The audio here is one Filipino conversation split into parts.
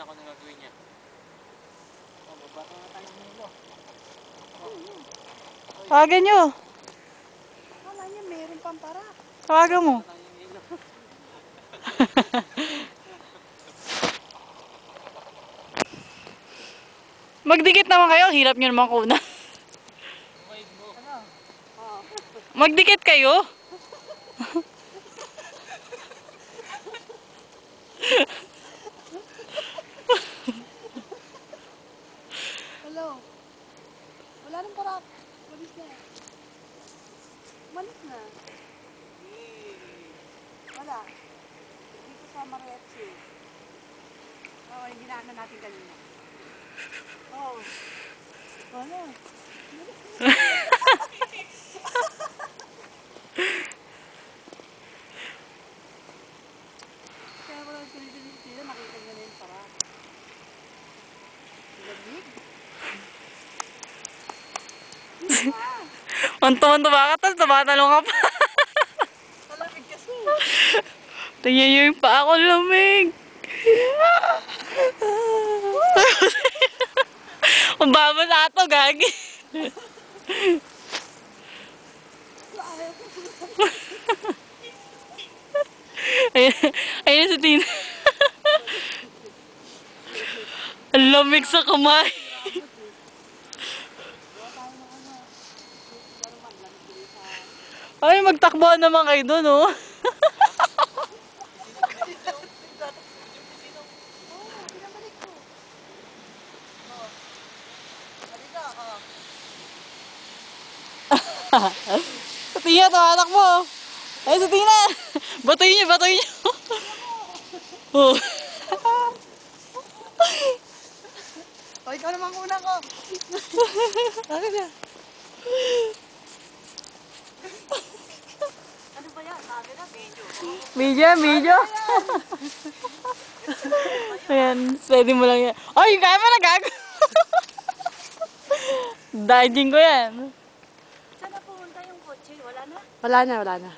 kung ano gagawin niya. Babato na tayo ng hilo. Tawagan nyo. Kala niya meron pang para. Tawagan mo. Magdikit naman kayo. Hirap nyo naman kuna. Magdikit kayo. Hello. Wala nang para. Malis na. Malis na. Wala. Dito sa Mariachi. Oo, yung ginaan natin kanina. Oo. Wala. Kaya ko lang tuloy-tuloy sila, nakita niya na yung para. Lamig. Mantuman-tuba ka, tapos tumatalong ka pa. Malamig kasi. Tingnan nyo yung paa ko, lamig. Kung baba na ito, gagi. Ayun si Tina. Ang lamig sa kamay. Ay, magtakbuhan naman kayo doon, oh. Sa Tina, tumatakbo. Ay, sa Tina. Batuin niyo, batuin niyo. Oh. O, ikaw naman kuna ko. Bakit na? Ano ba yan? Sabi na, medyo. Medyo. Ayan, pwede mo lang yan. Ay, yung camera, gago. Dodging ko yan. Saan na pumunta yung kotse? Wala na.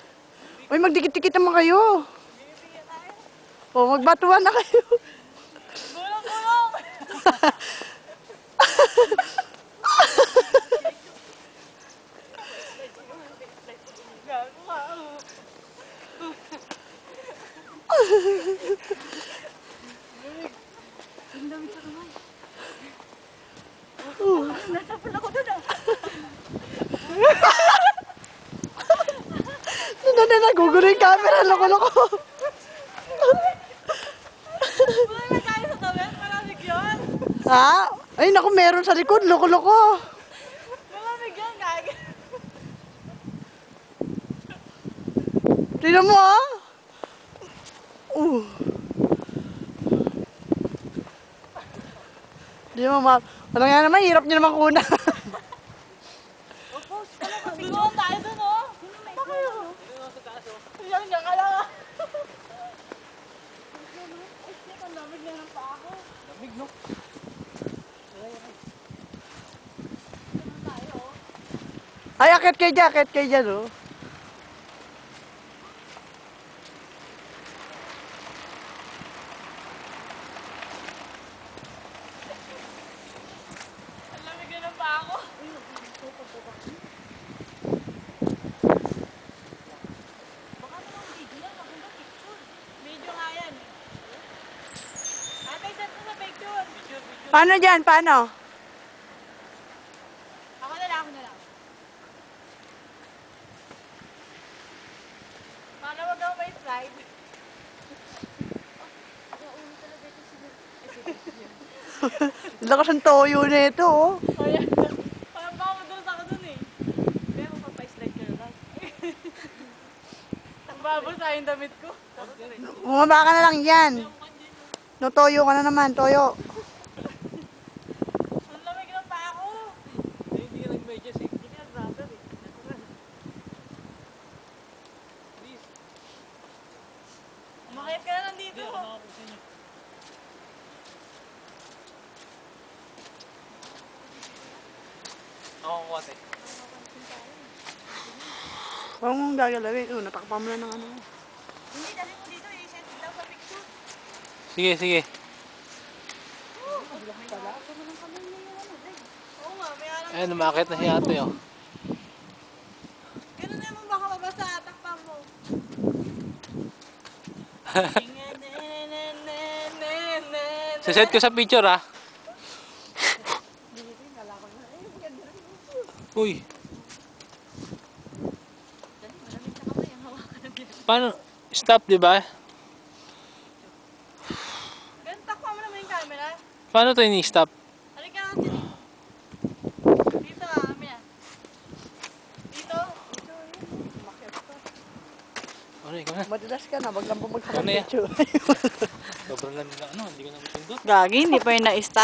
Uy, magdikit-dikit naman kayo. O, magbatuan na kayo. Gulong! Gago ka. Ang dami sa kamay. Nasapal ako doon ah. Nagugulo yung camera. Loko-loko. Wala na tayo sa tawet. Malamig yun. Ha? Ay, naku, meron sa likod. Loko-loko. Malamig yun, gagi. Tingnan mo, ah. Di mo ano nga naman, hirap nyo naman kuna. Doon tayo doon oh. Ba kayo? Yan ka lang ah. Ay, shit, ang lamig na ng paa ko. Lamig, no? Ay, akit kayo dyan, oh. Ang lamig na ng paa ko. Baka naman video yan. Maganda picture. Video nga yan. Ate, send mo sa picture. Paano dyan? Paano? Ako na lang. Paano wag ako may slide? Lakas ang toyo na ito, oh. Oh, yan. Parang baka madulas ako dun eh. Kaya magpapa-slide kayo lang. Nagbabasa yung damit ko. Bumaba ka na lang yan. No, toyo ka na naman, toyo. Ang lamig ng paa ko. Hindi ka nag-medyas eh. Hindi ka nag-rubber eh. Please. Umakit ka na nandito. Hindi, ako nakapusin niyo. Ako ang kuwate. Huwag mong gagalawin. Oh, natakpan mo na ng ano. Hindi, dali mo dito. I-send lang sa picture. Sige. Ayan, umakit na si ate, oh. Ganun na mo baka mabasa. Takpan mo. Saset ko sa picture, ah. Uy. Paano? Stop, di ba? Ganun, takpan mo naman yung camera. Paano to ini-stop? Halika natin. Dito Mia. Dito. Ano, ikaw na. Madulas ka na, wag lang po Ano yan? magpapapicture. Sobrang lang na, ano, hindi ko na matindot. Gagi, hindi pa yun na-stop.